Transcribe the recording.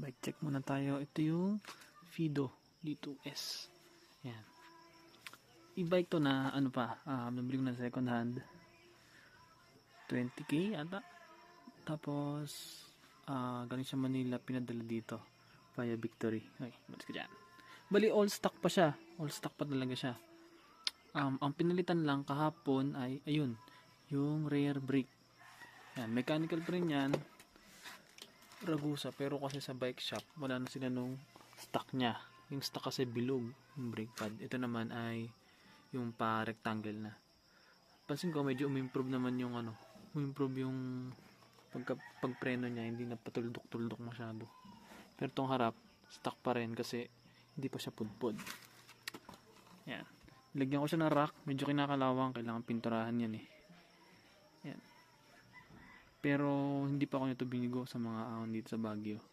Bike check muna tayo. Ito yung Fido D2S. Yan. E-bike to na ano pa, nabili ko na second hand. 20k ata. Tapos galing siya Manila, pinadala dito via Victory. Ay, malis ka dyan. Bali all stock pa siya. All stock pa talaga siya. Ang pinalitan lang kahapon ay ayun, yung rear brake. Yan, mechanical pa rin yan. Ragusa, pero kasi sa bike shop wala na sila nung stock nya. Yung stock kasi bilog yung brake pad. Ito naman ay yung pa rectangle na. Pansin ko medyo umimprove naman yung umimprove yung pagpreno niya, hindi na patuldok-tuldok masyado. Pero tong harap stock pa rin kasi hindi pa siya pudpud. Yan. Lagyan ko siya ng rack, medyo kinakalawang, kailangan pinturahan yan eh. Yan. Pero hindi pa ako nito binigo sa mga ahon dito sa Baguio.